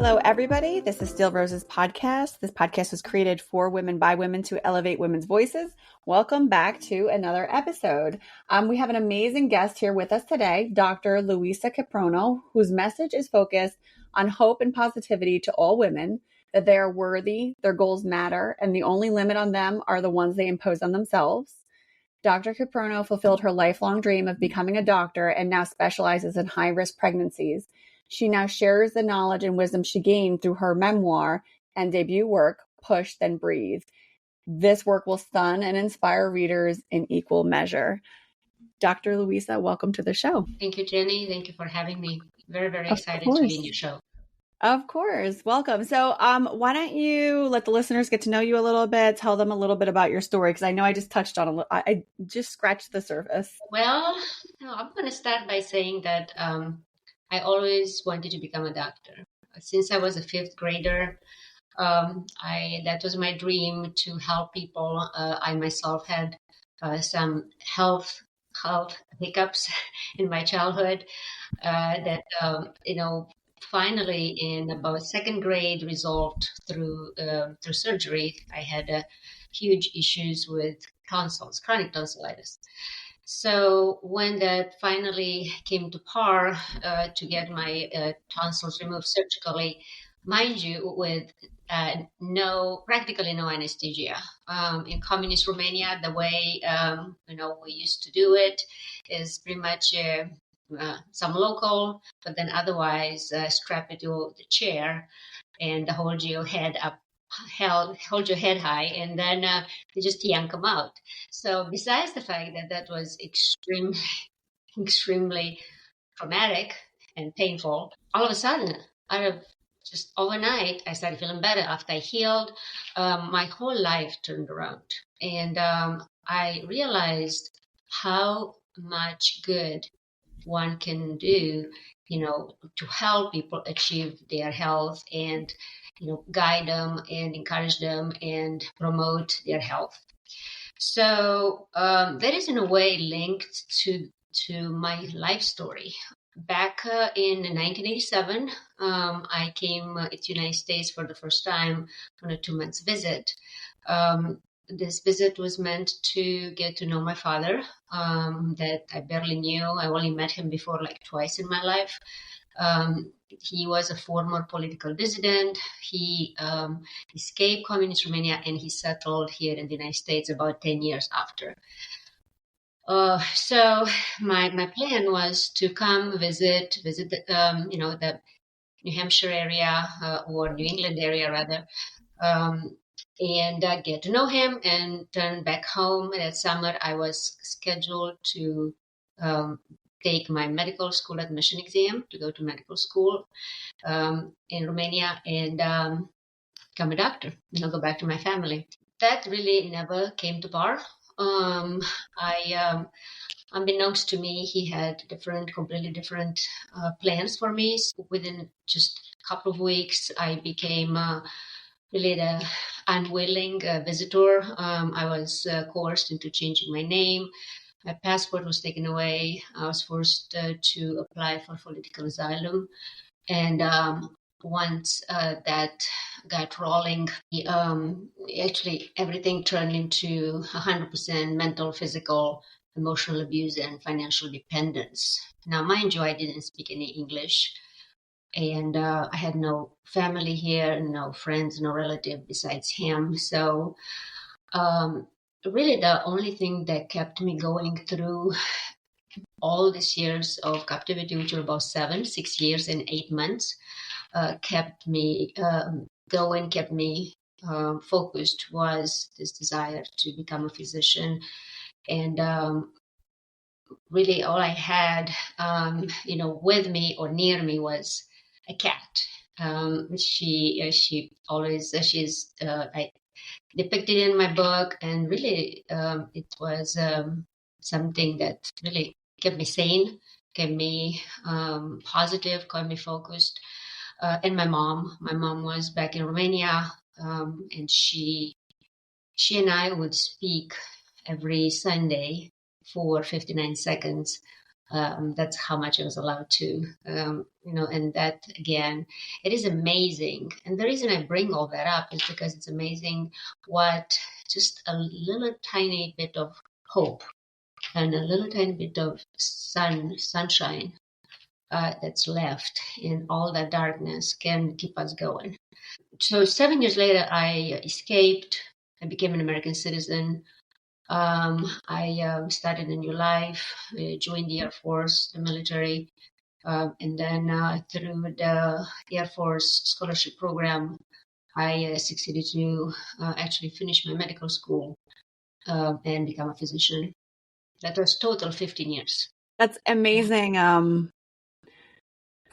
Hello, everybody. This is Steel Rose's podcast. This podcast was created for women by women to elevate women's voices. Welcome back to another episode. We have an amazing guest here with us today, Dr. Luissa Kiprono, whose message is focused on hope and positivity to all women, that they are worthy, their goals matter, and the only limit on them are the ones they impose on themselves. Dr. Kiprono fulfilled her lifelong dream of becoming a doctor and now specializes in high-risk pregnancies. She now shares the knowledge and wisdom she gained through her memoir and debut work, Push, Then Breathe. This work will stun and inspire readers in equal measure. Dr. Luissa, welcome to the show. Thank you, Jenny. Thank you for having me. Very, very excited to be in your show. Of course. Welcome. So why don't you let the listeners get to know you a little bit, tell them a little bit about your story, because I know I just touched on I just scratched the surface. Well, I'm going to start by saying that I always wanted to become a doctor. Since I was a fifth grader, that was my dream, to help people. I myself had some health hiccups in my childhood that finally in about second grade resolved through surgery. I had huge issues with tonsils, chronic tonsillitis. So when that finally came to par to get my tonsils removed surgically, mind you, with practically no anesthesia. In communist Romania, the way we used to do it is pretty much some local, but then otherwise strap you to the chair and hold your head up. Hold your head high, and then they just yank them out. So besides the fact that was extremely traumatic and painful, all of a sudden, out of just overnight, I started feeling better. After I healed, my whole life turned around, and I realized how much good one can do, to help people achieve their health and guide them and encourage them and promote their health. So that is in a way linked to my life story. Back in 1987, I came to the United States for the first time on a 2-month visit. This visit was meant to get to know my father, that I barely knew. I only met him before like twice in my life. He was a former political dissident. He escaped communist Romania and he settled here in the United States about 10 years after. So my plan was to come visit the New Hampshire area or New England area rather, and get to know him and turn back home. That summer, I was scheduled to take my medical school admission exam to go to medical school in Romania and become a doctor, go back to my family. That really never came to par. Unbeknownst to me, he had completely different plans for me. Within just a couple of weeks, I became really the unwilling visitor. I was coerced into changing my name. My passport was taken away. I was forced to apply for political asylum. And once that got rolling, actually everything turned into 100% mental, physical, emotional abuse and financial dependence. Now, mind you, I didn't speak any English. And I had no family here, no friends, no relative besides him. So really the only thing that kept me going through all these years of captivity, which were about 6 years and 8 months, kept me going, kept me focused, was this desire to become a physician. And really all I had, with me or near me was a cat. She always, she's I depicted in my book, and really it was something that really kept me sane, kept me positive, kept me focused. And my mom was back in Romania, and she and I would speak every Sunday for 59 seconds That's how much I was allowed to, and that again, it is amazing. And the reason I bring all that up is because it's amazing what just a little tiny bit of hope and a little tiny bit of sunshine that's left in all that darkness can keep us going. So 7 years later, I escaped. I became an American citizen. I started a new life, joined the Air Force, the military, and then through the Air Force scholarship program, I succeeded to actually finish my medical school and become a physician. That was total 15 years. That's amazing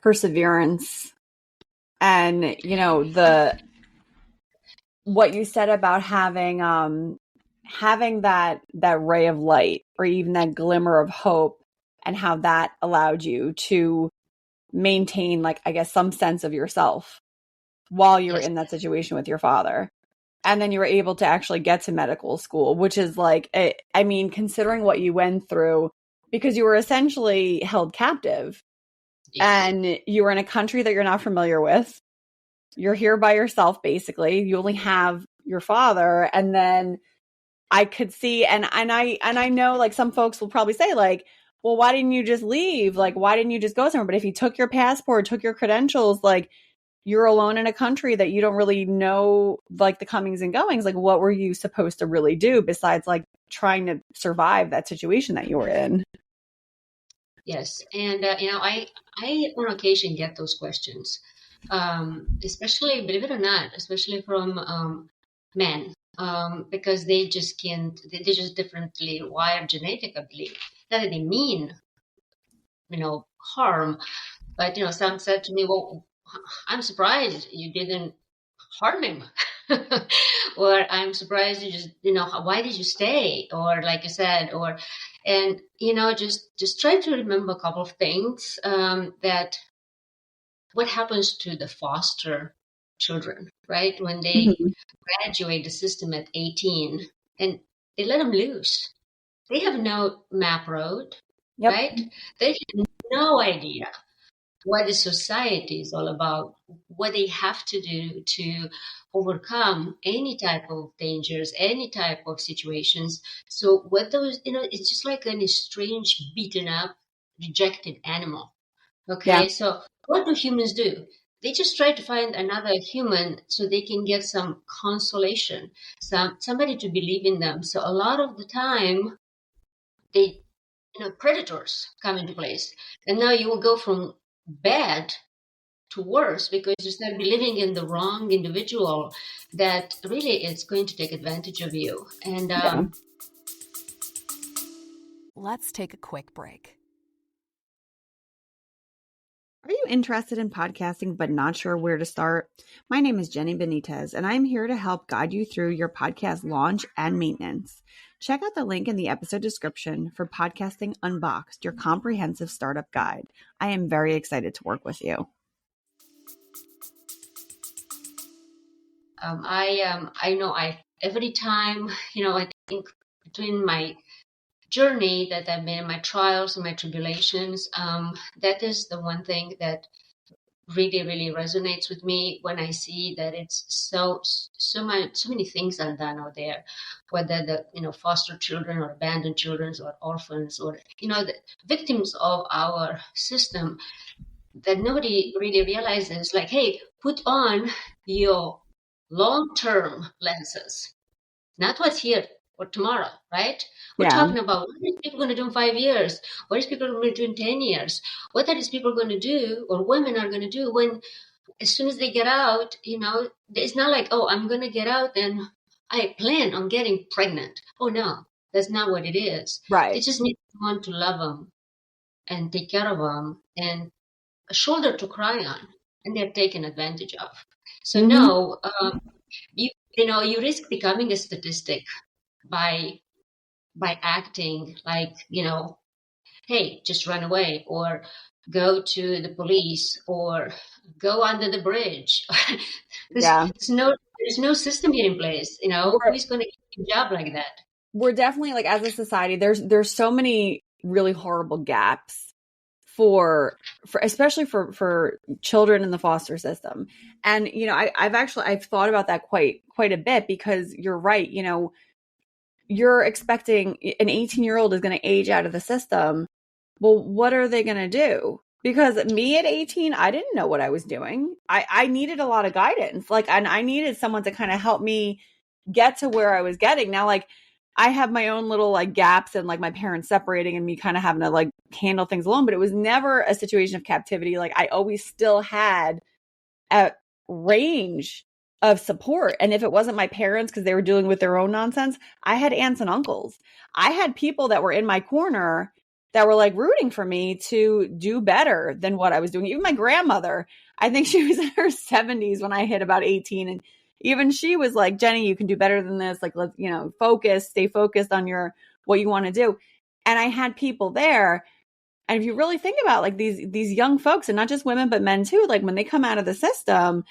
perseverance. And, what you said about having that ray of light or even that glimmer of hope, and how that allowed you to maintain, like, I guess, some sense of yourself while you were Yes. in that situation with your father. And then you were able to actually get to medical school, which is like, I mean, considering what you went through, because you were essentially held captive. Yes. And you were in a country that you're not familiar with. You're here by yourself, basically. You only have your father. And then I could see, and I know, like, some folks will probably say, like, well, why didn't you just leave? Like, why didn't you just go somewhere? But if you took your passport, took your credentials, like, you're alone in a country that you don't really know, like, the comings and goings. Like, what were you supposed to really do besides, like, trying to survive that situation that you were in? Yes, and I on occasion get those questions, especially, believe it or not, especially from men, because they just can't. They're just differently wired genetically. Not that they mean harm, but some said to me, "Well, I'm surprised you didn't harm him," or "I'm surprised you just why did you stay?" Or like you said, and just try to remember a couple of things, that what happens to the foster children, right, when they Mhm. graduate the system at 18 and they let them loose. They have no map road, Yep. right? They have no idea what the society is all about, what they have to do to overcome any type of dangers, any type of situations. So what those, it's just like a strange, beaten up, rejected animal. Yeah. Okay, so what do humans do? They just try to find another human so they can get some consolation, somebody to believe in them. So a lot of the time, they predators come into place, and now you will go from bad to worse because you start believing in the wrong individual that really is going to take advantage of you. And Yeah. Let's take a quick break. Are you interested in podcasting but not sure where to start? My name is Jenny Benitez, and I'm here to help guide you through your podcast launch and maintenance. Check out the link in the episode description for Podcasting Unboxed, your comprehensive startup guide. I am very excited to work with you. I know every time, I think between my journey that I've been in, my trials and my tribulations, that is the one thing that really, really resonates with me when I see that it's so many things undone out there, whether the foster children or abandoned children or orphans or the victims of our system, that nobody really realizes, like, hey, put on your long-term lenses, not what's here for tomorrow, right? We're Yeah. talking about what is people going to do in 5 years? What is people going to do in 10 years? What are these people going to do, or women are going to do when, as soon as they get out, it's not like, oh, I'm going to get out and I plan on getting pregnant. Oh, no, that's not what it is. They Right. just need someone to love them and take care of them and a shoulder to cry on, and they're taken advantage of. So Mm-hmm. no, you risk becoming a statistic by acting like, hey, just run away or go to the police or go under the bridge. Yeah. There's no system here in place. We're, Who's going to keep a job like that? we're definitely, like, as a society, there's so many really horrible gaps for especially for children in the foster system. And, you know, I've thought about that quite a bit, because you're right. You know, you're expecting an 18-year-old is going to age out of the system. Well, what are they going to do? Because me at 18, I didn't know what I was doing. I needed a lot of guidance. Like, and I needed someone to kind of help me get to where I was getting. Now, like, I have my own little like gaps and like my parents separating and me kind of having to like handle things alone, but it was never a situation of captivity. Like, I always still had a range of support. And if it wasn't my parents, because they were dealing with their own nonsense, I had aunts and uncles. I had people that were in my corner that were like rooting for me to do better than what I was doing. Even my grandmother, I think she was in her 70s when I hit about 18. And even she was like, Jenny, you can do better than this. Like, let's, you know, stay focused on what you want to do. And I had people there. And if you really think about like these young folks, and not just women, but men too, like when they come out of the system,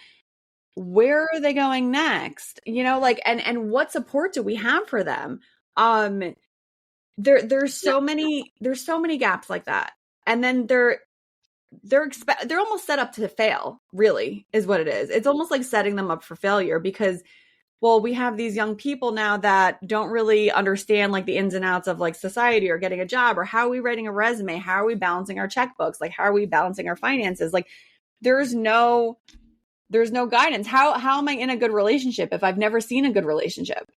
where are they going next? You know, like, and what support do we have for them? There's so many gaps like that. And then they're almost set up to fail, really, is what it is. It's almost like setting them up for failure, because, well, we have these young people now that don't really understand like the ins and outs of like society or getting a job, or how are we writing a resume? How are we balancing our checkbooks? Like, how are we balancing our finances? Like, there's no guidance. How am I in a good relationship if I've never seen a good relationship?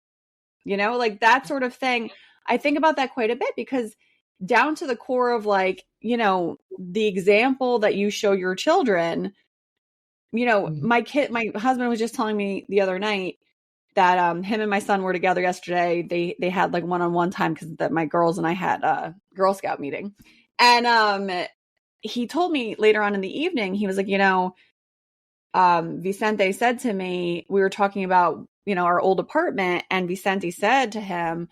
You know, like that sort of thing. I think about that quite a bit, because down to the core of like, you know, the example that you show your children, you know, my husband was just telling me the other night that him and my son were together yesterday. They had like one-on-one time, because my girls and I had a Girl Scout meeting. And he told me later on in the evening, he was like, you know, Vicente said to me, we were talking about, you know, our old apartment, and Vicente said to him,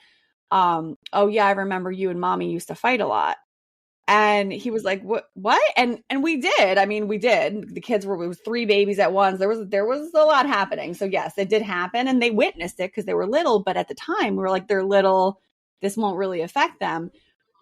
oh yeah, I remember you and mommy used to fight a lot. And he was like, what? And we did. I mean, we did. The kids it was 3 babies at once. There was a lot happening. So yes, it did happen, and they witnessed it because they were little. But at the time we were like, they're little, this won't really affect them.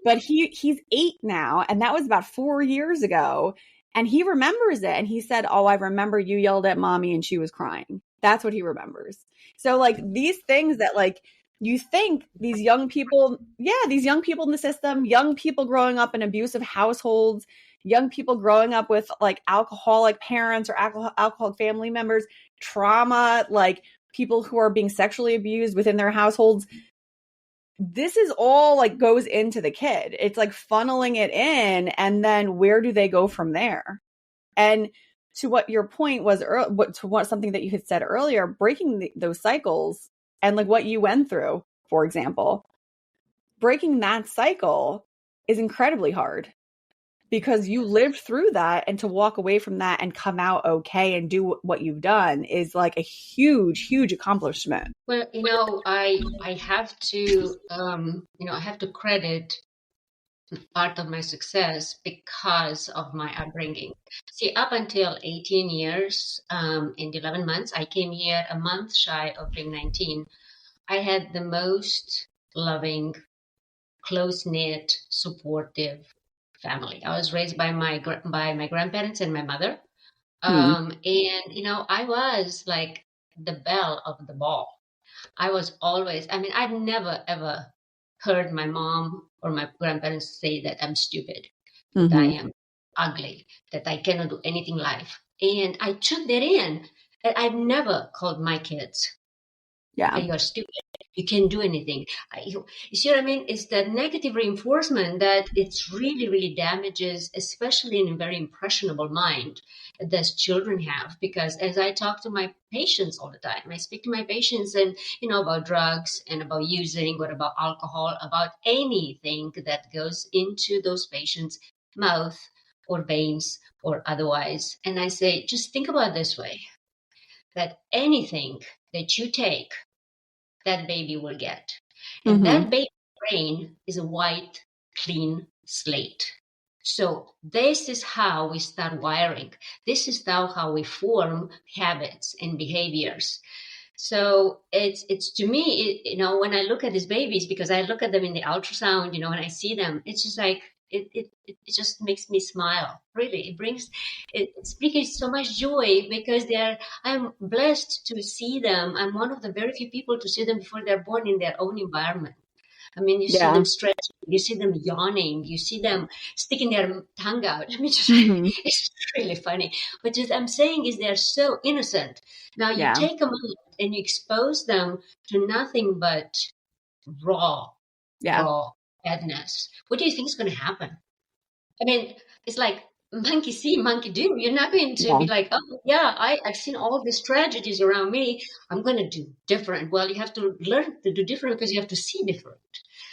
But he's 8 now. And that was about 4 years ago. And he remembers it. And he said, oh, I remember you yelled at mommy and she was crying. That's what he remembers. So like these things that like, you think these young people in the system, young people growing up in abusive households, young people growing up with like alcoholic parents or alcoholic family members, trauma, like people who are being sexually abused within their households. This is all like goes into the kid. It's like funneling it in, and then where do they go from there? And to what your point was, something that you had said earlier, breaking those cycles, and like what you went through, for example, breaking that cycle is incredibly hard, because you lived through that, and to walk away from that and come out okay and do what you've done is like a huge, huge accomplishment. Well, you know, I have to, I have to credit part of my success because of my upbringing. See, up until 18 years, and 11 months, I came here a month shy of being 19. I had the most loving, close-knit, supportive family. I was raised by my grandparents and my mother. And, you know, I was like the belle of the ball. I was always, I mean, I've never, ever heard my mom or my grandparents say that I'm stupid, that I am ugly, that I cannot do anything in life. And I took that in. And I've never called my kids, Yeah. you're stupid, you can't do anything. You see what I mean? It's that negative reinforcement that it's really, really damages, especially in a very impressionable mind that children have. Because as I talk to my patients all the time, I speak to my patients and, you know, about drugs and about using, or about alcohol, about anything that goes into those patients' mouth or veins or otherwise. And I say, just think about it this way, that anything that you take, that baby will get. And that baby brain is a white, clean slate. So this is how we start wiring. This is how we form habits and behaviors. So it's to me, when I look at these babies, because I look at them in the ultrasound, when I see them, it's just like it just makes me smile. Really, it brings so much joy because I'm blessed to see them. I'm one of the very few people to see them before they're born in their own environment. I mean, you see Yeah. them stretching, you see them yawning, you see them sticking their tongue out. I mean, Mhm. it's really funny. But just I'm saying is they're so innocent. Now you Yeah. take them out and you expose them to nothing but raw, Yeah. raw badness. What do you think is going to happen? I mean, it's like monkey see, monkey do. You're not going to be Yeah. like, oh, yeah, I've seen all these tragedies around me. I'm going to do different. Well, you have to learn to do different because you have to see different.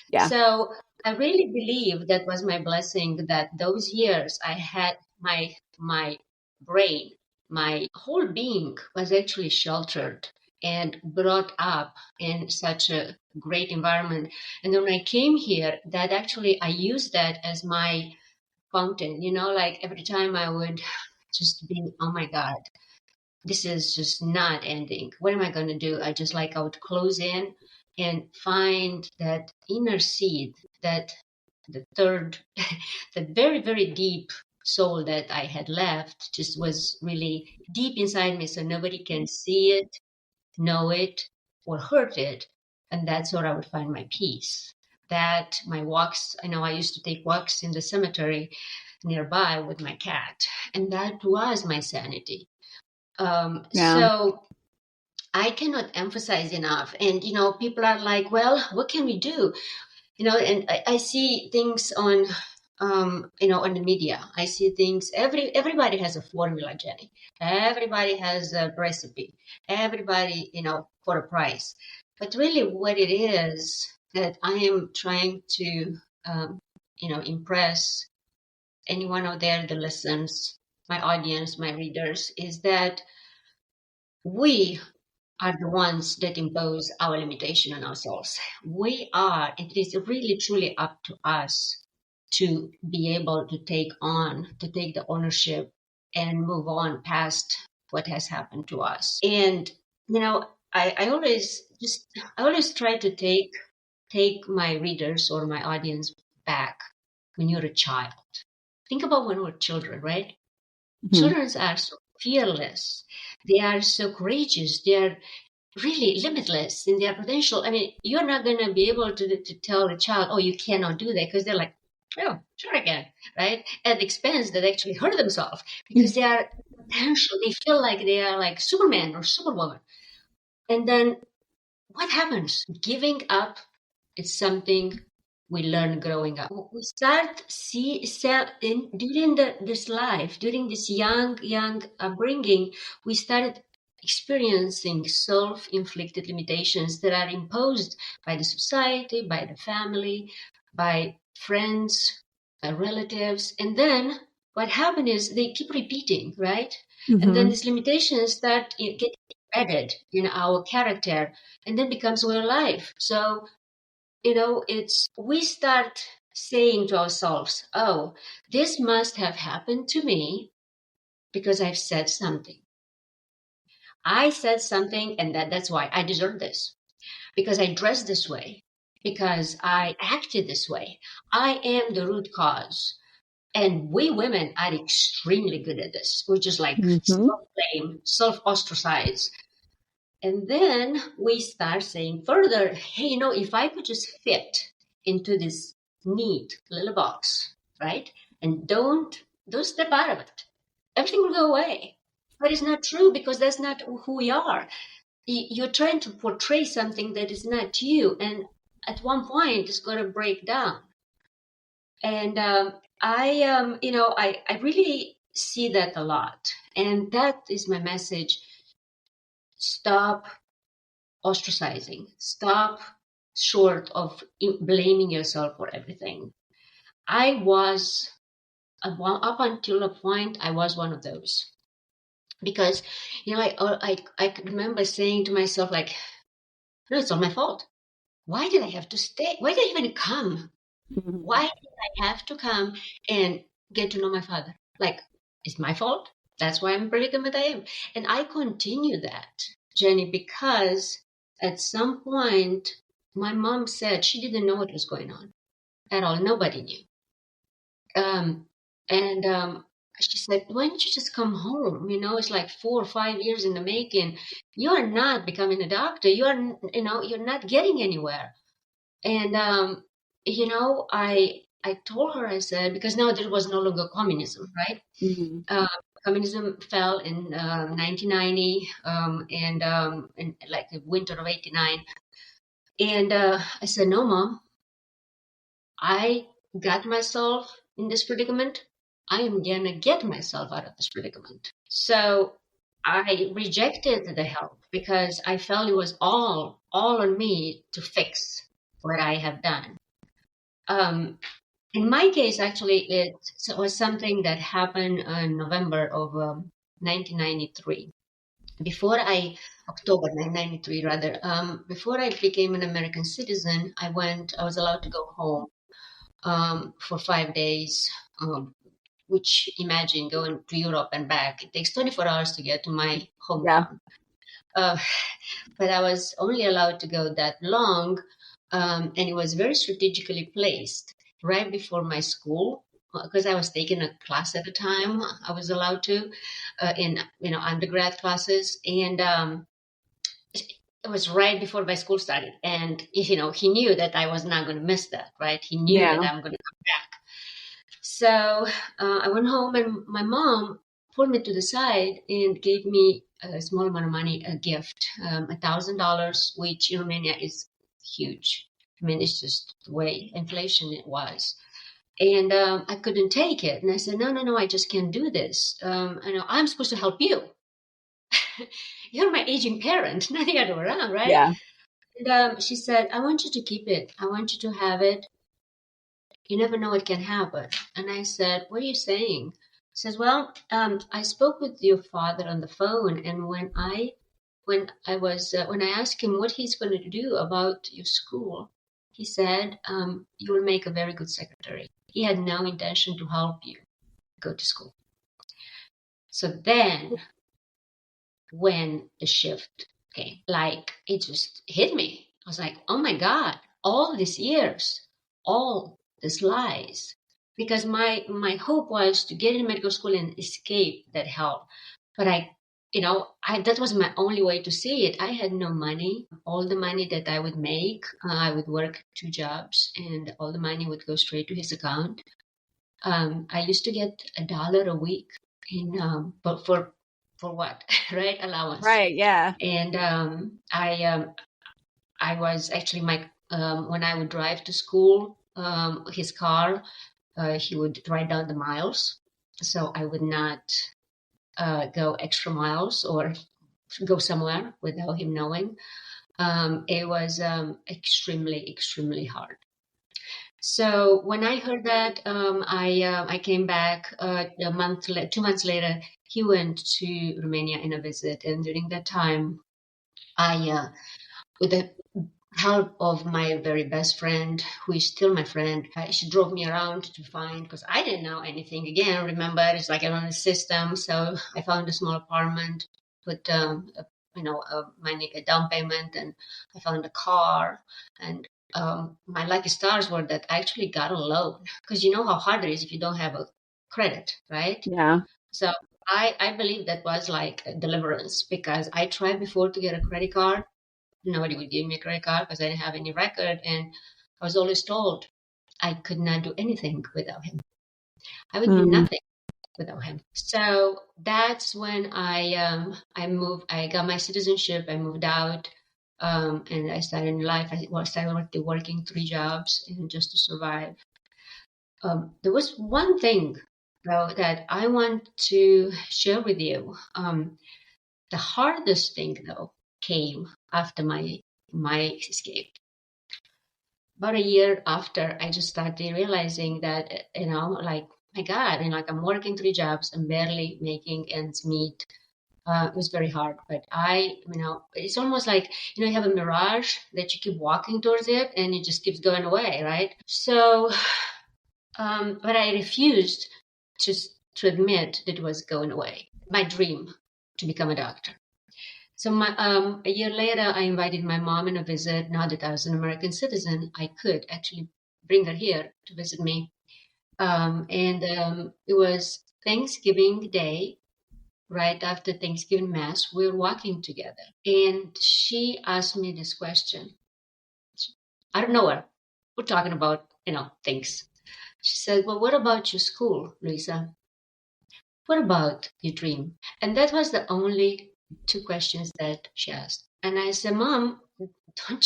Yeah. So I really believe that was my blessing that those years I had my brain, my whole being was actually sheltered and brought up in such a great environment. And then when I came here, that actually I used that as my fountain, like every time I would just be, oh my God, this is just not ending. What am I going to do? I would close in and find that inner seed, that the third, the very, very deep soul that I had left just was really deep inside me. So nobody can see it, know it, or hurt it. And that's where I would find my peace. That my walks, I know I used to take walks in the cemetery nearby with my cat, and that was my sanity. Yeah. So I cannot emphasize enough. And, people are like, well, what can we do? And I see things on the media. I see things, everybody has a formula, Jenny. Everybody has a recipe. Everybody, for a price. But really what it is that I am trying to, impress anyone out there that listens, my audience, my readers, is that we are the ones that impose our limitation on ourselves. It is really truly up to us to be able to take the ownership and move on past what has happened to us. And, I always try to take my readers or my audience back when you're a child. Think about when we're children, right? Mhm. Children are so fearless. They are so courageous. They are really limitless in their potential. I mean, you're not going to be able to tell a child, oh, you cannot do that, because they're like, oh, sure I can, right? At the expense that actually hurt themselves because they are potential. They feel like they are like Superman or Superwoman. And then what happens? Giving up is something we learn growing up. We start during this young upbringing, we started experiencing self-inflicted limitations that are imposed by the society, by the family, by friends, by relatives, and then what happened is they keep repeating, right? And then Mhm. these limitations start getting embedded in our character, and then becomes real life. So it's we start saying to ourselves, oh, this must have happened to me because I've said something. I said something, and that's why I deserve this. Because I dressed this way. Because I acted this way. I am the root cause. And we women are extremely good at this. We just like Mhm. self-blame, self-ostracize. And then we start saying further, hey, if I could just fit into this neat little box, right? And don't step out of it, everything will go away. But it's not true, because that's not who we are. You're trying to portray something that is not you, and at one point it's going to break down. And I really see that a lot, and that is my message. Stop ostracizing. Stop short of blaming yourself for everything. I was, up until a point, I was one of those. Because, I could remember saying to myself, like, no, it's not my fault. Why did I have to stay? Why did I even come? Mhm. Why did I have to come and get to know my father? Like, it's my fault. That's why I'm predicament I am. And I continue that. Jenny, because at some point, my mom said she didn't know what was going on at all. Nobody knew. And she said, why don't you just come home? It's like 4 or 5 years in the making. You are not becoming a doctor. You're not getting anywhere. And, I told her, I said, because now there was no longer communism, right? Mm-hmm. Communism fell in 1990, in like the winter of 89. And I said, no, Mom, I got myself in this predicament. I am going to get myself out of this predicament. So I rejected the help because I felt it was all on me to fix what I have done. In my case, actually, it was something that happened in November of 1993. October 1993 rather, before I became an American citizen, I was allowed to go home for 5 days, which imagine going to Europe and back. It takes 24 hours to get to my hometown. Uh, but I was only allowed to go that long, and it was very strategically placed right before my school, because I was taking a class at the time. I was allowed to in undergrad classes, and it was right before my school started. And he knew that I was not going to miss that, right? He knew that I'm going to come back. So I went home, and my mom pulled me to the side and gave me a small amount of money, a gift, $1,000, which in Romania is huge. I mean, it's just the way inflation it was. And I couldn't take it. And I said, no, I just can't do this. I'm supposed to help you. You're my aging parent, not the other way around, right? Yeah. And she said, I want you to keep it. I want you to have it. You never know what can happen. And I said, what are you saying? He says, well, I spoke with your father on the phone, and when I asked him what he's going to do about your school, he said, you will make a very good secretary. He had no intention to help you go to school. So then, when the shift came, like it just hit me. I was like, oh my God, all these years, all these lies. Because my hope was to get in medical school and escape that hell. But that was my only way to see it. I had no money. All the money that I would make, I would work 2 jobs, and all the money would go straight to his account. I used to get $1 a week but for what, right? Allowance. Right. Yeah. And I was actually when I would drive to school, his car, he would write down the miles, so I would not go extra miles or go somewhere without him knowing. It was extremely, extremely hard. So when I heard that, I came back 2 months later. He went to Romania in a visit, and during that time, with the help of my very best friend, who is still my friend, she drove me around to find, because I didn't know anything. Again, remember, it's like I'm on the system, so I found a small apartment, put a down payment, and I found a car, and my lucky stars were that I actually got a loan, because you know how hard it is if you don't have a credit, right? Yeah. So I believe that was like a deliverance, because I tried before to get a credit card. Nobody would give me a credit card because I didn't have any record, and I was always told I could not do anything without him. I would be nothing without him. So that's when I moved. I got my citizenship. I moved out. And I started in life. I started working 3 jobs and just to survive. There was one thing, though, that I want to share with you. The hardest thing, though, came after my escape. About a year after, I just started realizing that, like, my God, like I'm working 3 jobs, I'm barely making ends meet. It was very hard, but it's almost like, you have a mirage that you keep walking towards it and it just keeps going away, right? So, but I refused to admit that it was going away. My dream to become a doctor. So a year later, I invited my mom on a visit. Now that I was an American citizen, I could actually bring her here to visit me. It was Thanksgiving Day, right after Thanksgiving Mass. We were walking together, and she asked me this question. I don't know her. We're talking about, things. She said, "Well, what about your school, Luissa? What about your dream?" And that was the only two questions that she asked. And I said, "Mom, don't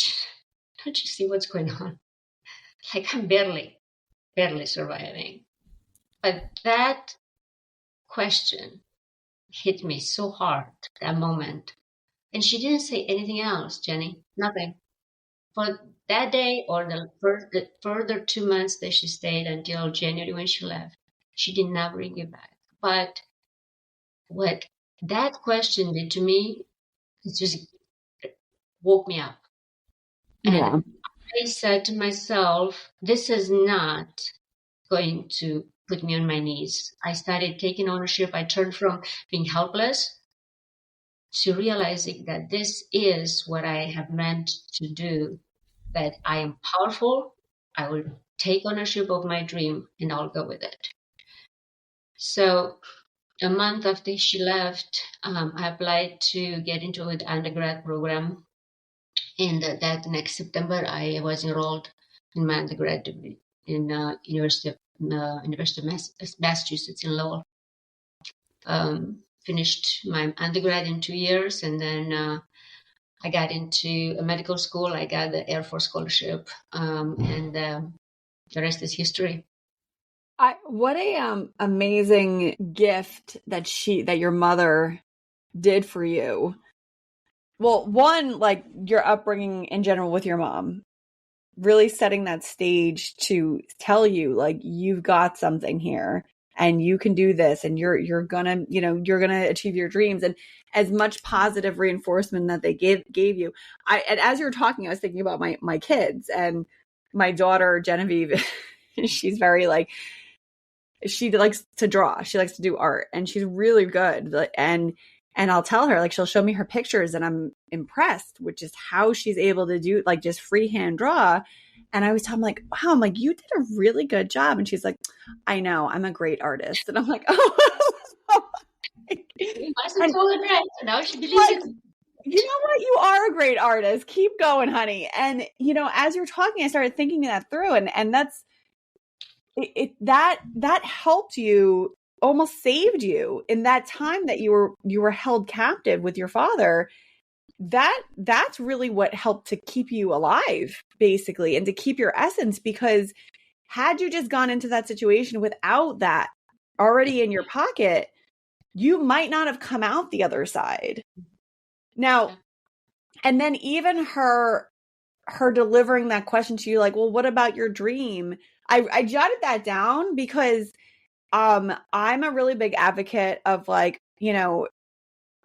you see what's going on? Like, I'm barely surviving." But that question hit me so hard that moment. And she didn't say anything else, Jenny. Nothing. For that day or the further 2 months that she stayed until January when she left, she did not bring it back. But what that question did to me, it just woke me up. Yeah. And I said to myself, this is not going to put me on my knees. I started taking ownership. I turned from being helpless to realizing that this is what I have meant to do, that I am powerful. I will take ownership of my dream and I'll go with it. So a month after she left, I applied to get into an undergrad program. And that next September, I was enrolled in my undergrad degree in University of Massachusetts in Lowell. Finished my undergrad in 2 years, and then I got into a medical school. I got the Air Force scholarship, and the rest is history. What a amazing gift that your mother did for you. Well, one, like your upbringing in general with your mom, really setting that stage to tell you like you've got something here and you can do this and you're gonna achieve your dreams, and as much positive reinforcement that they gave you. And as you're talking, I was thinking about my kids and my daughter Genevieve. She's very like, she likes to draw. She likes to do art and she's really good. And I'll tell her, like, she'll show me her pictures and I'm impressed, which is how she's able to do like just freehand draw. And I always tell them like, wow, I'm like, you did a really good job. And she's like, I know, I'm a great artist. And I'm like, oh, You must have told her that. Now she believes like, it. you know what? You are a great artist. Keep going, honey. And, as you're talking, I started thinking that through, and that's, that helped you, almost saved you in that time that you were held captive with your father. That's really what helped to keep you alive, basically, and to keep your essence, because had you just gone into that situation without that already in your pocket, you might not have come out the other side. Now, and then even her delivering that question to you, like, well, what about your dream? I jotted that down because I'm a really big advocate of like,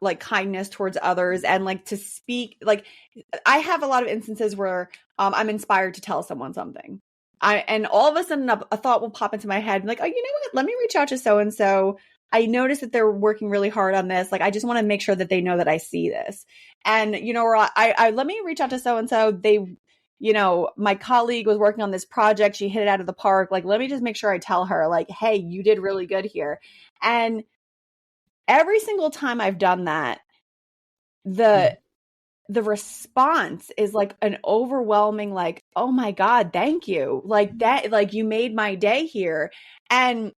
like kindness towards others, and like to speak, like I have a lot of instances where I'm inspired to tell someone something. And all of a sudden a thought will pop into my head like, oh, you know what? Let me reach out to so-and-so. I noticed that they're working really hard on this. Like, I just want to make sure that they know that I see this. And, or I let me reach out to so-and-so. They, my colleague was working on this project. She hit it out of the park. Like, let me just make sure I tell her like, hey, you did really good here. And every single time I've done that, the response is like an overwhelming, like, oh my God, thank you. Like that, like you made my day here. And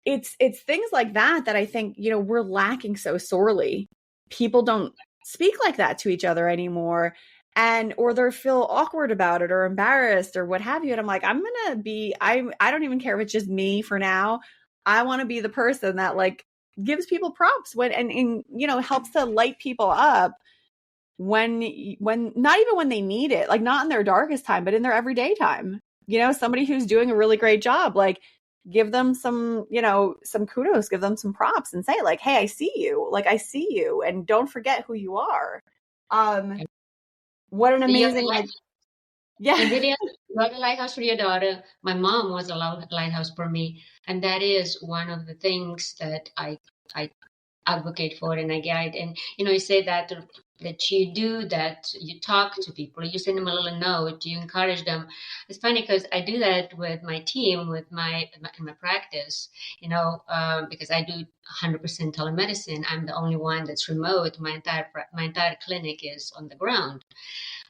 it's things like that I think, we're lacking so sorely. People don't speak like that to each other anymore. Or they feel awkward about it or embarrassed or what have you. And I'm like, I don't even care if it's just me for now. I want to be the person that like gives people props and helps to light people up when not even when they need it, like not in their darkest time, but in their everyday time. Somebody who's doing a really great job, like give them some, some kudos, give them some props and say like, hey, I see you. Like, I see you. And don't forget who you are. What an amazing, yeah. You did a lighthouse for your daughter. My mom was a lighthouse for me. And that is one of the things that I advocate for and I guide. And, you say that that you do, that you talk to people, you send them a little note, you encourage them. It's funny because I do that with my team, with in my practice, because I do 100% telemedicine. I'm the only one that's remote. My entire clinic is on the ground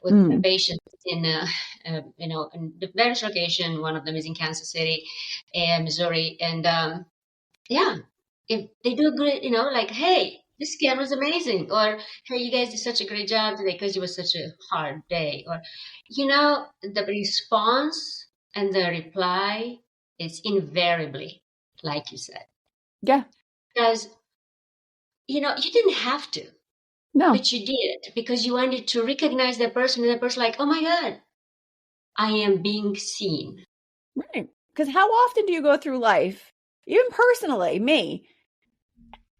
with my patients in the various location. One of them is in Kansas City and Missouri. And yeah, if they do great, like, hey, this scan was amazing, or hey, you guys did such a great job today because it was such a hard day, or the response and the reply is invariably like you said. Yeah. Because you didn't have to, No. but you did because you wanted to recognize that person, and that person like, oh my God, I am being seen. Right. Because how often do you go through life, even personally, me,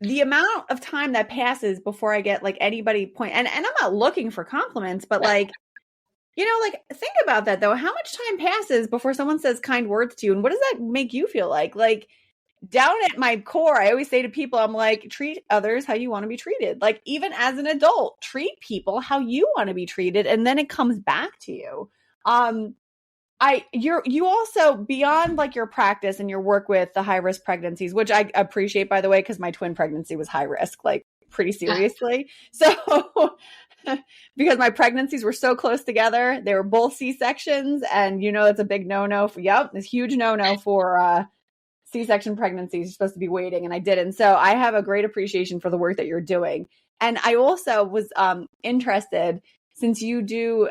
the amount of time that passes before I get like anybody and I'm not looking for compliments, but like, think about that though. How much time passes before someone says kind words to you? And what does that make you feel like? Like, down at my core, I always say to people, I'm like, treat others how you want to be treated. Like, even as an adult, treat people how you want to be treated. And then it comes back to you. You also, beyond like your practice and your work with the high risk pregnancies, which I appreciate, by the way, because my twin pregnancy was high risk, like pretty seriously. So because my pregnancies were so close together, they were both C-sections, and it's a big no-no for, it's a huge no-no for C-section pregnancies. You're supposed to be waiting, and I didn't. So I have a great appreciation for the work that you're doing. And I also was interested, since you do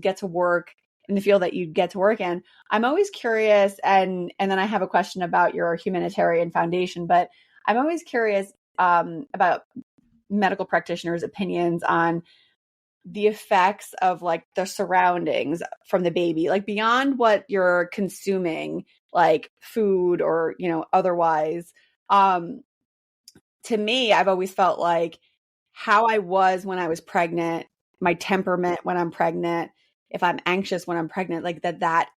get to work in the field that you get to work in, I'm always curious, and then I have a question about your humanitarian foundation, but I'm always curious about medical practitioners' opinions on the effects of like the surroundings from the baby, like beyond what you're consuming, like food or, otherwise. To me, I've always felt like how I was when I was pregnant, my temperament when I'm pregnant, if I'm anxious when I'm pregnant, like that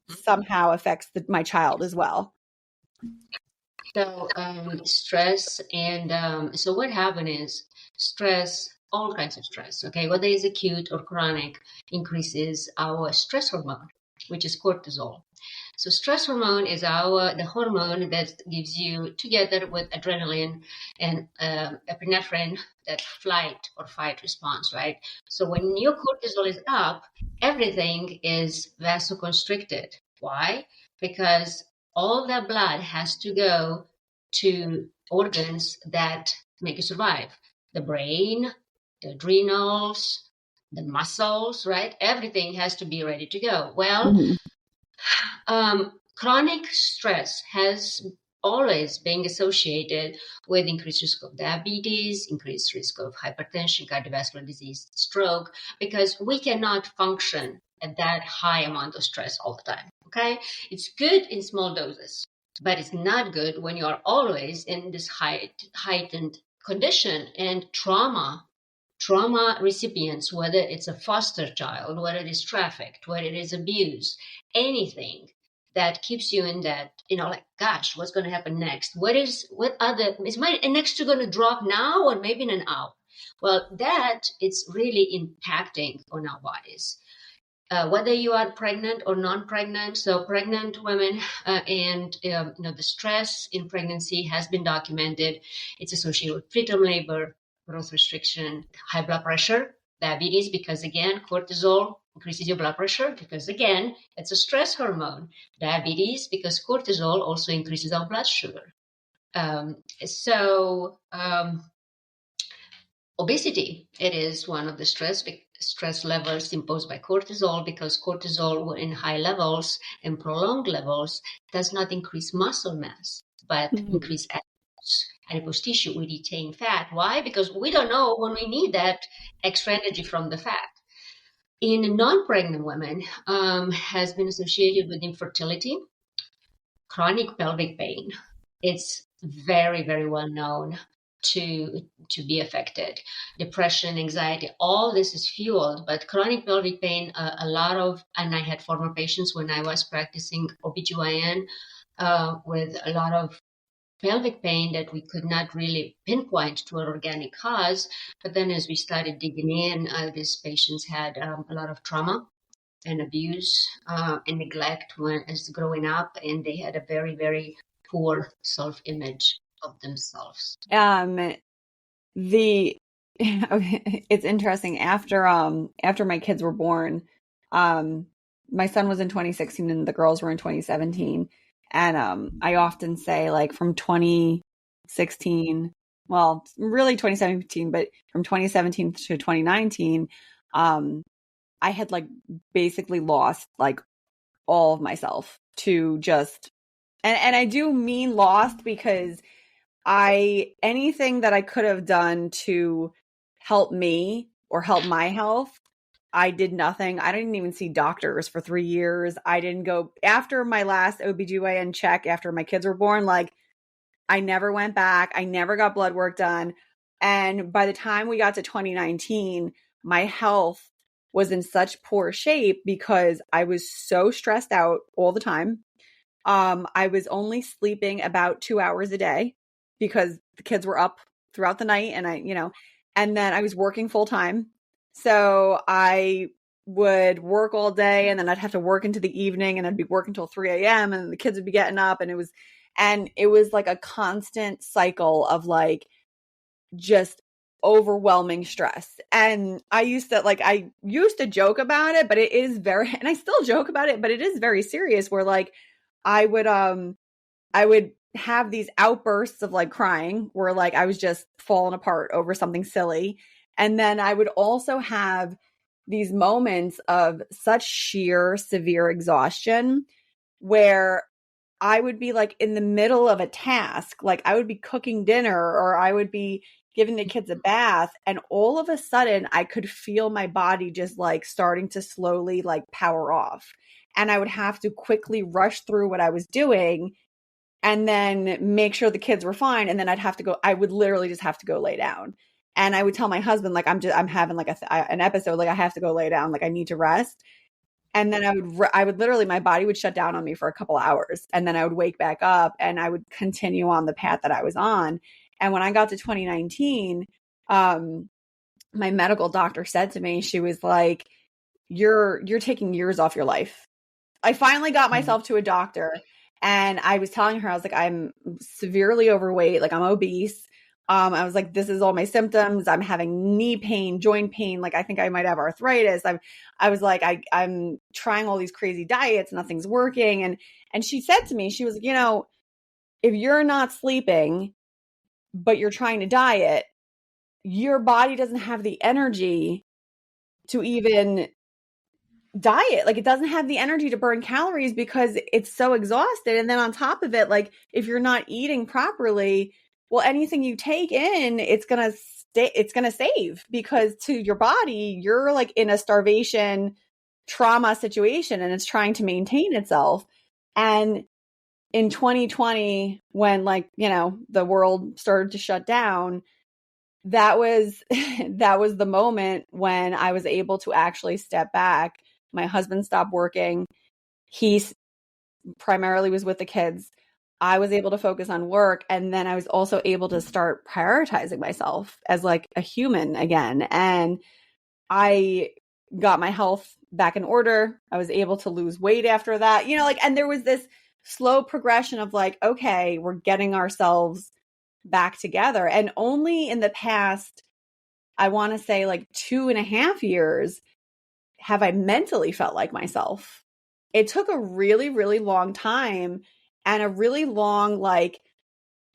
somehow affects my child as well. So stress and so what happened is stress, all kinds of stress, okay, whether it's acute or chronic, increases our stress hormone, which is cortisol. So stress hormone is the hormone that gives you, together with adrenaline and epinephrine, that flight or fight response, right? So when your cortisol is up, everything is vasoconstricted. Why? Because all that blood has to go to organs that make you survive. The brain, the adrenals, the muscles, right? Everything has to be ready to go. Well, chronic stress has always been associated with increased risk of diabetes, increased risk of hypertension, cardiovascular disease, stroke, because we cannot function at that high amount of stress all the time. Okay, it's good in small doses, but it's not good when you are always in this heightened condition. And trauma recipients, whether it's a foster child, whether it is trafficked, whether it is abuse, anything that keeps you in that, like, gosh, what's going to happen next? Is my next to going to drop now or maybe in an hour? Well, that it's really impacting on our bodies. Whether you are pregnant or non-pregnant, so pregnant women and the stress in pregnancy has been documented. It's associated with preterm labor, growth restriction, high blood pressure, diabetes, because again, cortisol increases your blood pressure because again, it's a stress hormone. Diabetes because cortisol also increases our blood sugar. Obesity, it is one of the stress levels imposed by cortisol, because cortisol in high levels and prolonged levels does not increase muscle mass, but increase adipose tissue. We retain fat. Why? Because we don't know when we need that extra energy from the fat. In non-pregnant women, has been associated with infertility, chronic pelvic pain. It's very, very well known to be affected. Depression, anxiety, all this is fueled, but chronic pelvic pain, and I had former patients when I was practicing OBGYN with a lot of pelvic pain that we could not really pinpoint to an organic cause. But then as we started digging in, these patients had a lot of trauma and abuse and neglect when as growing up, and they had a very, very poor self-image of themselves. It's interesting. After my kids were born, my son was in 2016 and the girls were in 2017. And I often say, like, from 2016, well, really 2017, but from 2017 to 2019, I had like basically lost like all of myself to just, and I do mean lost because anything that I could have done to help me or help my health, I did nothing. I didn't even see doctors for 3 years. I didn't go after my last OBGYN check after my kids were born. Like, I never went back. I never got blood work done. And by the time we got to 2019, my health was in such poor shape because I was so stressed out all the time. I was only sleeping about 2 hours a day because the kids were up throughout the night and and then I was working full time. So I would work all day and then I'd have to work into the evening and I'd be working till 3 a.m. and the kids would be getting up and it was like a constant cycle of like just overwhelming stress. And I used to joke about it, but it is very, and I still joke about it, but it is very serious where like I would have these outbursts of like crying where like I was just falling apart over something silly. And then I would also have these moments of such sheer severe exhaustion where I would be like in the middle of a task, like I would be cooking dinner or I would be giving the kids a bath. And all of a sudden I could feel my body just like starting to slowly like power off. And I would have to quickly rush through what I was doing and then make sure the kids were fine. And then I would literally just have to go lay down. And I would tell my husband, like, I'm having like an episode, like I have to go lay down, like I need to rest. And then I would literally, my body would shut down on me for a couple hours and then I would wake back up and I would continue on the path that I was on. And when I got to 2019, my medical doctor said to me, she was like, you're taking years off your life. I finally got myself to a doctor and I was telling her, I was like, I'm severely overweight. Like I'm obese. I was like, this is all my symptoms. I'm having knee pain, joint pain. Like, I think I might have arthritis. I was like, I'm trying all these crazy diets. Nothing's working. And she said to me, she was like, if you're not sleeping, but you're trying to diet, your body doesn't have the energy to even diet. Like it doesn't have the energy to burn calories because it's so exhausted. And then on top of it, like if you're not eating properly, well, anything you take in, it's going to save because to your body, you're like in a starvation trauma situation and it's trying to maintain itself. And in 2020, when like, the world started to shut down, that was the moment when I was able to actually step back. My husband stopped working. He primarily was with the kids. I was able to focus on work. And then I was also able to start prioritizing myself as like a human again. And I got my health back in order. I was able to lose weight after that, and there was this slow progression of like, okay, we're getting ourselves back together. And only in the past, I want to say like 2.5 years, have I mentally felt like myself. It took a really, really long time and a really long, like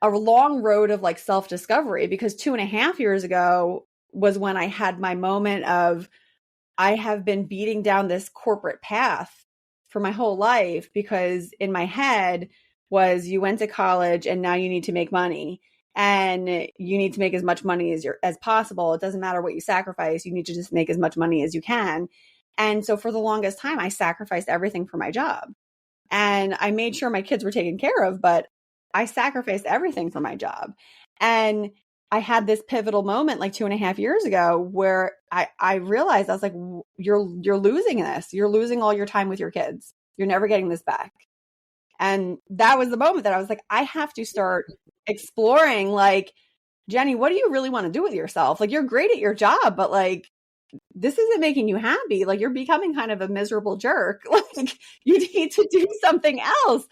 a long road of like self-discovery, because 2.5 years ago was when I had my moment of, I have been beating down this corporate path for my whole life because in my head was you went to college and now you need to make money and you need to make as much money as possible. It doesn't matter what you sacrifice. You need to just make as much money as you can. And so for the longest time, I sacrificed everything for my job and I made sure my kids were taken care of, but I sacrificed everything for my job. And I had this pivotal moment like 2.5 years ago where I realized, I was like, you're losing this. You're losing all your time with your kids. You're never getting this back. And that was the moment that I was like, I have to start exploring, like, Jenny, what do you really want to do with yourself? Like, you're great at your job, but like, this isn't making you happy. Like, you're becoming kind of a miserable jerk. Like, you need to do something else.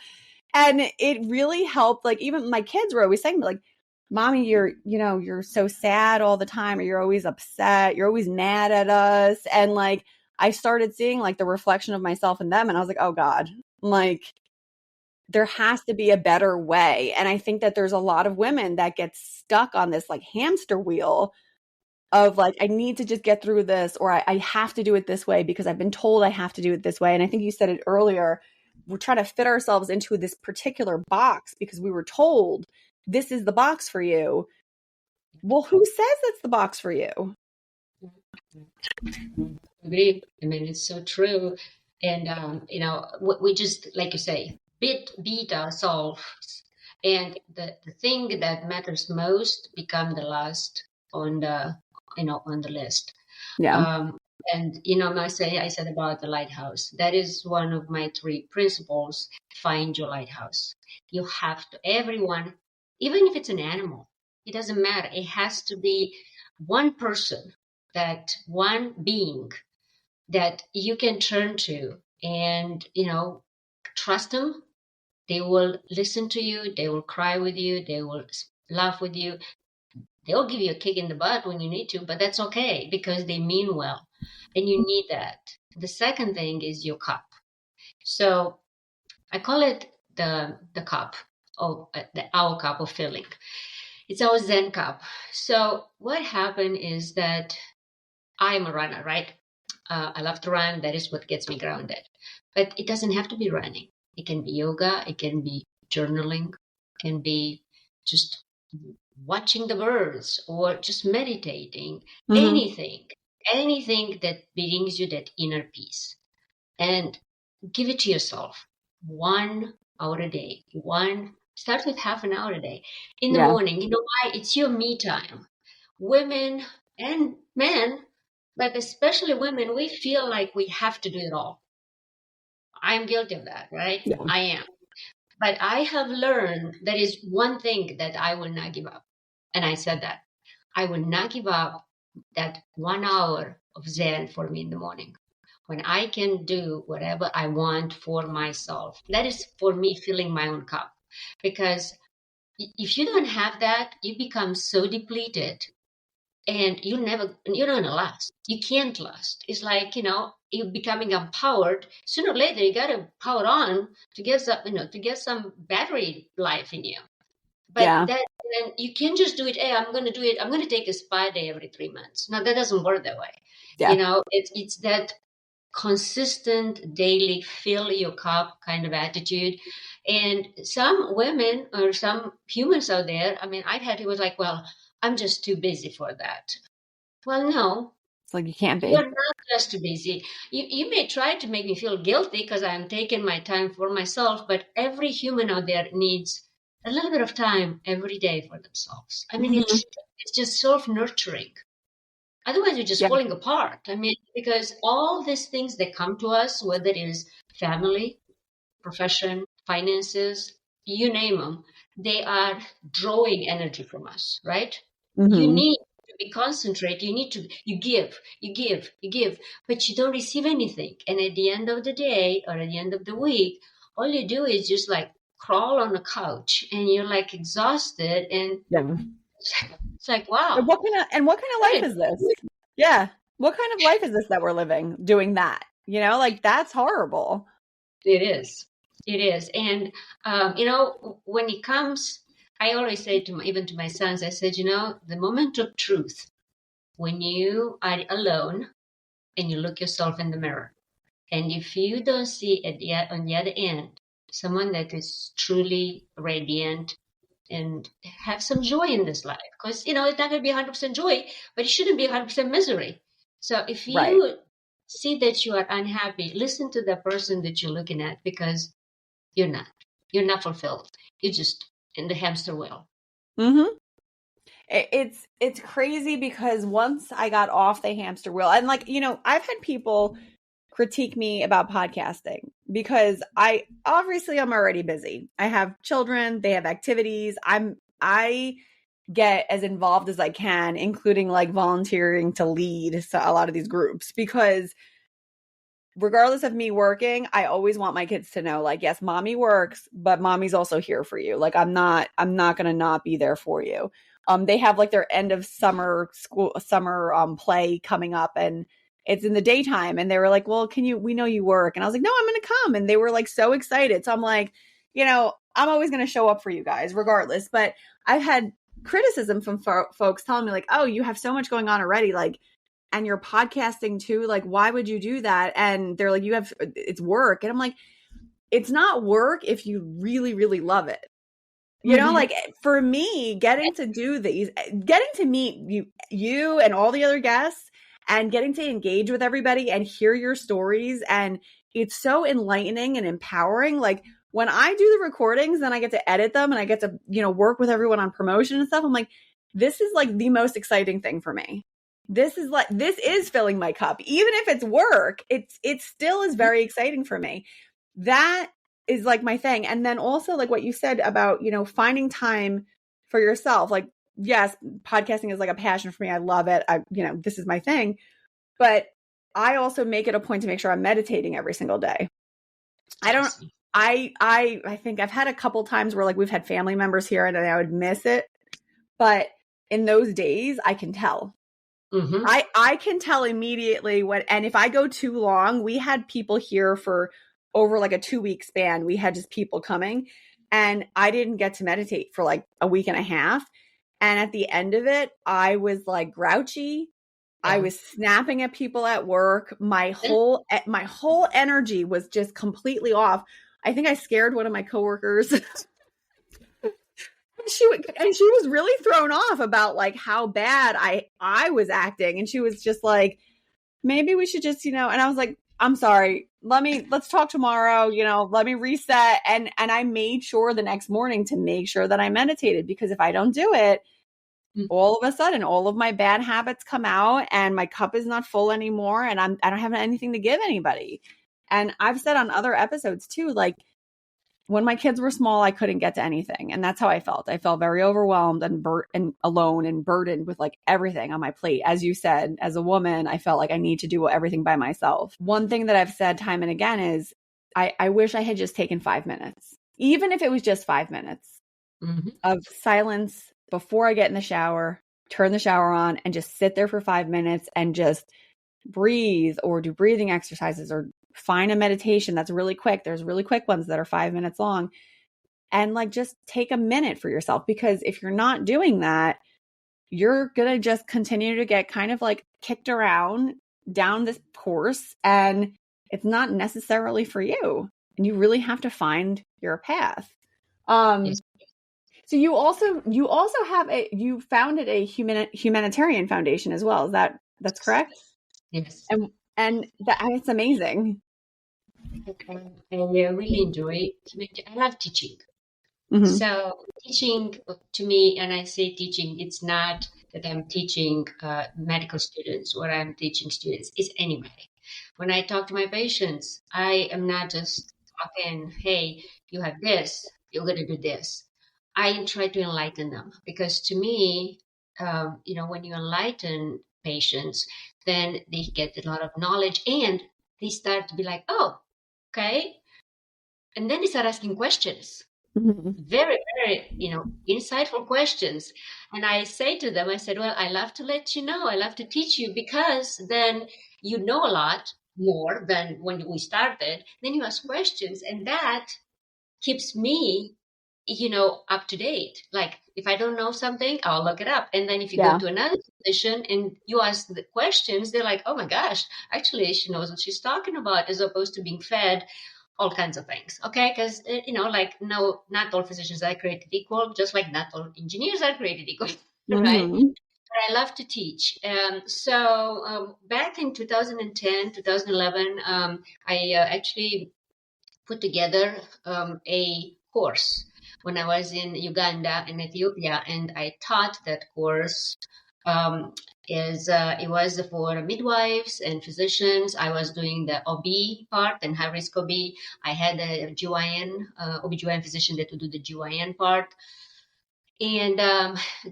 And it really helped. Like, even my kids were always saying, like, Mommy, you're so sad all the time, or you're always upset. You're always mad at us. And like, I started seeing like the reflection of myself in them. And I was like, oh God, like, there has to be a better way. And I think that there's a lot of women that get stuck on this like hamster wheel of like, I need to just get through this, or I have to do it this way because I've been told I have to do it this way. And I think you said it earlier. We're trying to fit ourselves into this particular box because we were told this is the box for you. Well, who says that's the box for you? Agree. I mean, it's so true. And, we just, like you say, beat ourselves. And the thing that matters most become the last on the list. Yeah. And, I said about the lighthouse, that is one of my 3 principles. Find your lighthouse. You have to, everyone, even if it's an animal, it doesn't matter. It has to be one person, that one being that you can turn to and, trust them. They will listen to you. They will cry with you. They will laugh with you. They'll give you a kick in the butt when you need to, but that's okay because they mean well. And you need that. The second thing is your cup. So I call it the cup, our cup of filling. It's our Zen cup. So what happened is that I'm a runner, right? I love to run. That is what gets me grounded. But it doesn't have to be running. It can be yoga. It can be journaling. It can be just watching the birds or just meditating. Anything that brings you that inner peace. And give it to yourself 1 hour a day. Start with half an hour a day. In the morning, you know why? It's your me time. Women and men, but especially women, we feel like we have to do it all. I'm guilty of that, right? Yeah. I am. But I have learned there is one thing that I will not give up. And I said that. I will not give up that 1 hour of Zen for me in the morning, when I can do whatever I want for myself. That is for me filling my own cup. Because if you don't have that, you become so depleted and you're not going to last. You can't last. It's like, you're becoming empowered. Sooner or later, you got to power on to get some battery life in you. But then you can't just do it. Hey, I'm going to do it. I'm going to take a spa day every 3 months. No, that doesn't work that way. Yeah. It's that consistent daily fill your cup kind of attitude. And some women or some humans out there, I mean, I've had it was like, well, I'm just too busy for that. Well, no. It's like you can't be. You're not just too busy. You may try to make me feel guilty because I'm taking my time for myself, but every human out there needs a little bit of time every day for themselves. I mean, it's just self-nurturing. Otherwise, you're just falling apart. I mean, because all these things that come to us, whether it is family, profession, finances, you name them, they are drawing energy from us, right? You need to be concentrated. You give, but you don't receive anything. And at the end of the day or at the end of the week, all you do is just like crawl on the couch and you're like exhausted and it's like, wow. And what kind of life is this? Yeah. What kind of life is this that we're living doing that? Like, that's horrible. It is. And, when it comes, I always say even to my sons, I said, the moment of truth, when you are alone and you look yourself in the mirror, and if you don't see on the other end, someone that is truly radiant and have some joy in this life, because, it's not going to be 100% joy, but it shouldn't be 100% misery. So if you see that you are unhappy, listen to the person that you're looking at, because you're not fulfilled. You're just in the hamster wheel. It's crazy because once I got off the hamster wheel, and like, I've had people critique me about podcasting because I'm already busy. I have children, they have activities. I'm I get as involved as I can, including like volunteering to lead a lot of these groups, because regardless of me working, I always want my kids to know, like, yes, mommy works, but mommy's also here for you. Like, I'm not going to not be there for you. They have like their end of summer play coming up, and it's in the daytime. And they were like, well, we know you work. And I was like, no, I'm going to come. And they were like so excited. So I'm like, I'm always going to show up for you guys regardless. But I've had criticism from folks telling me like, oh, you have so much going on already. Like, and you're podcasting too. Like, why would you do that? And they're like, it's work. And I'm like, it's not work if you really, really love it. Like for me, getting to do these, getting to meet you and all the other guests and getting to engage with everybody and hear your stories. And it's so enlightening and empowering. Like when I do the recordings, then I get to edit them and I get to, work with everyone on promotion and stuff. I'm like, this is like the most exciting thing for me. This is filling my cup. Even if it's work, it still is very exciting for me. That is like my thing. And then also like what you said about, finding time for yourself. Like, yes, podcasting is like a passion for me. I love it. This is my thing. But I also make it a point to make sure I'm meditating every single day. I think I've had a couple times where like we've had family members here and I would miss it. But in those days, I can tell. Mm-hmm. I can tell immediately and if I go too long, we had people here for over like a 2-week span. We had just people coming and I didn't get to meditate for like a week and a half. And at the end of it, I was like grouchy. Yeah. I was snapping at people at work. My whole energy was just completely off. I think I scared one of my coworkers. She was really thrown off about like how bad I was acting. And she was just like, maybe we should just, and I was like, I'm sorry. Let's talk tomorrow, let me reset. And I made sure the next morning to make sure that I meditated, because if I don't do it, all of a sudden, all of my bad habits come out and my cup is not full anymore. And I don't have anything to give anybody. And I've said on other episodes too, like, when my kids were small, I couldn't get to anything. And that's how I felt. I felt very overwhelmed and alone and burdened with like everything on my plate. As you said, as a woman, I felt like I need to do everything by myself. One thing that I've said time and again is I wish I had just taken 5 minutes, even if it was just 5 minutes of silence before I get in the shower, turn the shower on and just sit there for 5 minutes and just breathe or do breathing exercises or find a meditation that's really quick. There's really quick ones that are 5 minutes long, and like just take a minute for yourself, because if you're not doing that, you're going to just continue to get kind of like kicked around down this course, and it's not necessarily for you, and you really have to find your path. Yes. So you also have you founded a humanitarian foundation as well. That's correct? Yes. And that's amazing. I really enjoy. I love teaching. Mm-hmm. So teaching to me, and I say teaching, it's not that I'm teaching medical students or I'm teaching students. It's anybody. When I talk to my patients, I am not just talking, hey, you have this, you're going to do this. I try to enlighten them, because to me, when you enlighten patients, then they get a lot of knowledge and they start to be like, oh, okay. And then they start asking questions, very, very, insightful questions. And I say to them, I said, well, I love to let you know, I love to teach you, because then you know a lot more than when we started. Then you ask questions, and that keeps me up to date. Like if I don't know something, I'll look it up. And then if you go to another physician and you ask the questions, they're like, oh my gosh, actually she knows what she's talking about, as opposed to being fed all kinds of things. Okay. Cause no, not all physicians are created equal, just like not all engineers are created equal. Right. But I love to teach. So back in 2010, 2011, I actually put together a course when I was in Uganda and Ethiopia, and I taught that course. It was for midwives and physicians. I was doing the OB part and high risk OB. I had a GYN, OB/GYN physician that would do the GYN part. And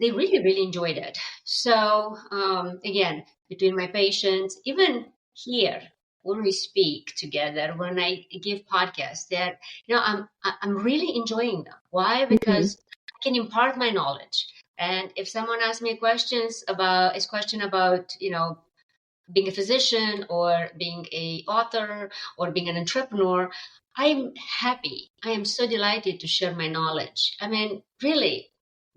they really, really enjoyed it. So again, between my patients, even here, when we speak together, when I give podcasts, that I'm really enjoying them. Why? Because I can impart my knowledge. And if someone asks me questions about being a physician or being a author or being an entrepreneur, I'm happy. I am so delighted to share my knowledge. I mean, really,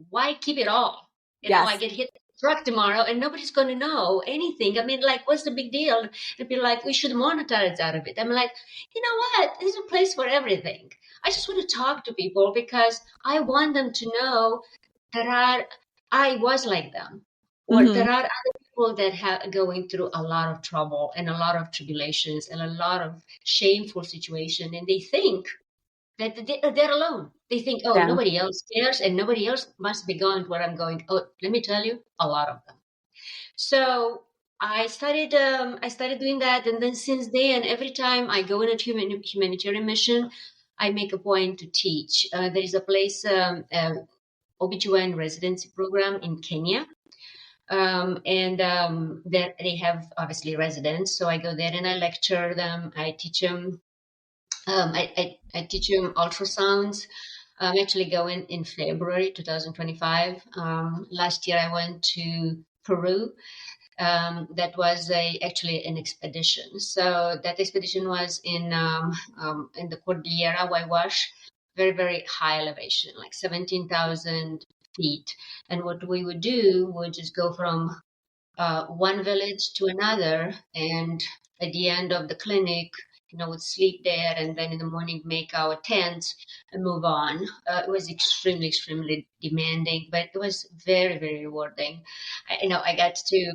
why keep it all? I Yes. get hit with a truck tomorrow and nobody's going to know anything. I mean, like, what's the big deal? It'd be like, we should monetize out of it. I'm like, you know what? There's a place for everything. I just want to talk to people because I want them to know that I was like them, or there are other people that are going through a lot of trouble and a lot of tribulations and a lot of shameful situation, and they think that they're alone. They think, oh, Yeah. nobody else cares and nobody else must be going where I'm going. Oh, let me tell you, a lot of them. So I started doing that, and then since then, every time I go in a humanitarian mission, I make a point to teach. There is a place, OBGYN residency program in Kenya. There they have obviously residents. So I go there and I lecture them. I teach them. I teach them ultrasounds. I'm actually going in February 2025. Last year I went to Peru. That was actually an expedition. So that expedition was in the Cordillera Waiwash, very, very high elevation, like 17,000 feet. And what we would do would just go from one village to another, and at the end of the clinic, would sleep there, and then in the morning make our tents and move on. It was extremely, extremely demanding, but it was very, very rewarding. I got to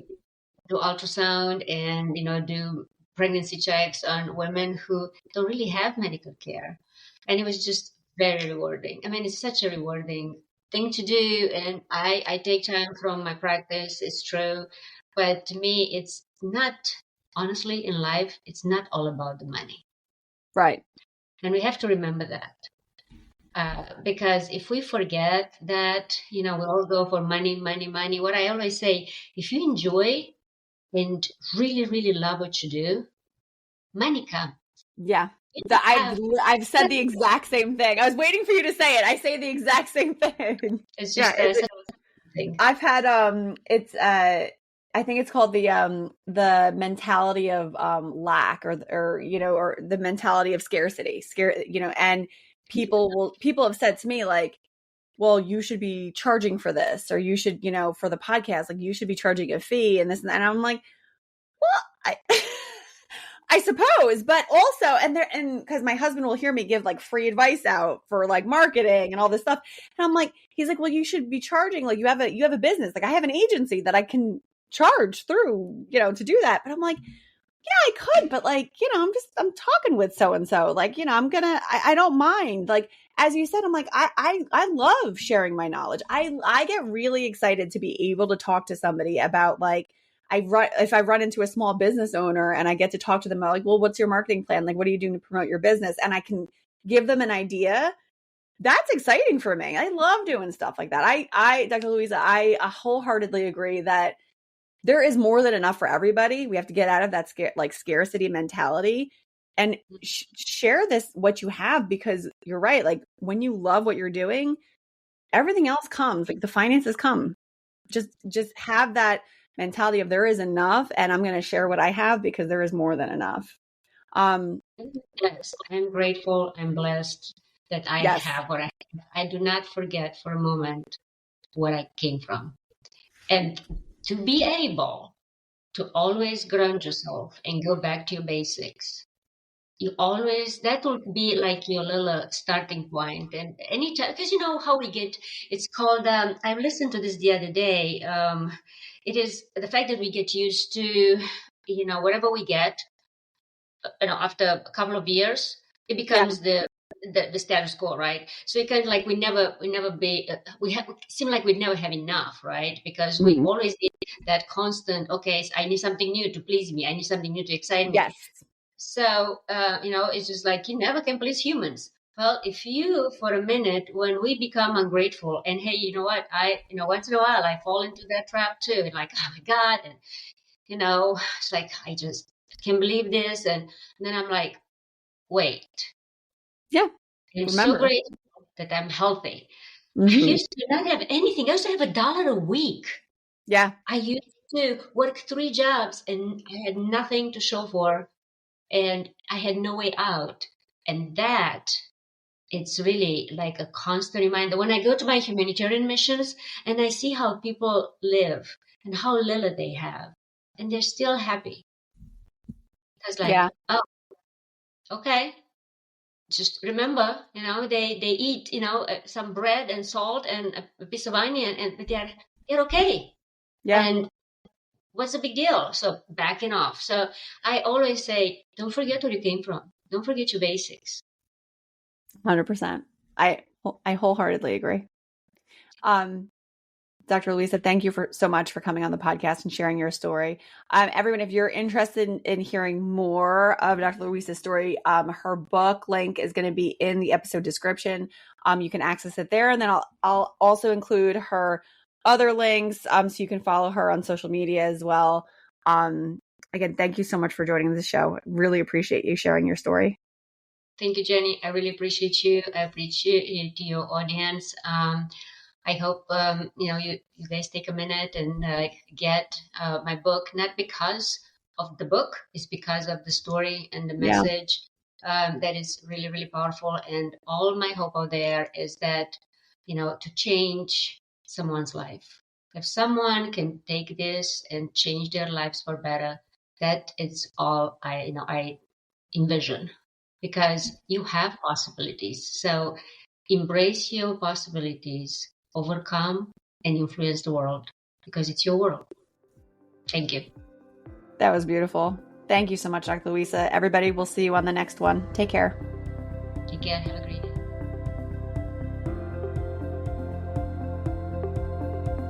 do ultrasound and do pregnancy checks on women who don't really have medical care, and it was just very rewarding. I mean, it's such a rewarding thing to do, and I take time from my practice, it's true, but to me it's not, honestly, in life it's not all about the money, Right. and we have to remember that. Because if we forget that, we all go for money, money, money. What I always say, if you enjoy and really, really love what you do, money comes. Yeah. You don't have. I've said the exact same thing. I was waiting for you to say it. I say the exact same thing. It's just Yeah, thing. I've had it's I think it's called the mentality of lack, or the mentality of scarcity. And people have said to me, like, well, you should be charging for this, or you should, for the podcast, like, you should be charging a fee and this and that. And I'm like, well, I suppose, but also, and because my husband will hear me give like free advice out for like marketing and all this stuff. And I'm like, he's like, well, you should be charging, like, you have a business. Like, I have an agency that I can charge through, to do that. But I'm like, yeah, I could, but like, I'm talking with so-and-so, like, I don't mind. Like, as you said, I'm like, I love sharing my knowledge. I get really excited to be able to talk to somebody about, like, if I run into a small business owner and I get to talk to them about, like, well, what's your marketing plan? Like, what are you doing to promote your business? And I can give them an idea. That's exciting for me. I love doing stuff like that. Dr. Luissa, I wholeheartedly agree that there is more than enough for everybody. We have to get out of that scarcity mentality and share what you have, because you're right. Like, when you love what you're doing, everything else comes. Like, the finances come. Just have that mentality of, there is enough, and I'm going to share what I have because there is more than enough. Yes, I'm grateful. I'm blessed that I have what I have. I do not forget for a moment where I came from. And to be able to always ground yourself and go back to your basics, that will be like your little starting point. And anytime, because you know how we get, it's called, I listened to this the other day. It is the fact that we get used to, whatever we get, after a couple of years, it becomes the status quo, right? So it kind of like we seem like we never have enough, right? Because we always need that constant, okay, so I need something new to please me. I need something new to excite me. Yes. So, it's just like you never can please humans. Well, if you, for a minute, when we become ungrateful, and hey, you know what? Once in a while, I fall into that trap too. Like, oh my God. And, it's like, I just can't believe this. And then I'm like, wait, Yeah. I'm so Remember. grateful that I'm healthy. I Mm-hmm. used to not have anything. I used to have $1 a week. Yeah. I used to work 3 jobs and I had nothing to show for, and I had no way out. And that, it's really like a constant reminder. When I go to my humanitarian missions and I see how people live and how little they have, and they're still happy. It's like, Yeah. oh, okay. Just remember, they eat, some bread and salt and a piece of onion, and they're okay. Yeah. And what's the big deal? So backing off. So I always say, don't forget where you came from. Don't forget your basics. 100%. I wholeheartedly agree. Dr. Luissa, thank you so much for coming on the podcast and sharing your story. Everyone, if you're interested in hearing more of Dr. Luissa's story, her book link is going to be in the episode description. You can access it there, and then I'll also include her other links so you can follow her on social media as well. Again, thank you so much for joining the show. Really appreciate you sharing your story. Thank you, Jenny. I really appreciate you. I appreciate your audience. I hope you guys take a minute and get my book, not because of the book, it's because of the story and the message that is really, really powerful. And all my hope out there is that, to change someone's life. If someone can take this and change their lives for better, that is all I envision, because you have possibilities. So embrace your possibilities, overcome, and influence the world, because it's your world. Thank you. That was beautiful. Thank you so much, Dr. Luissa. Everybody, we'll see you on the next one. Take care. Take care. Have a great day.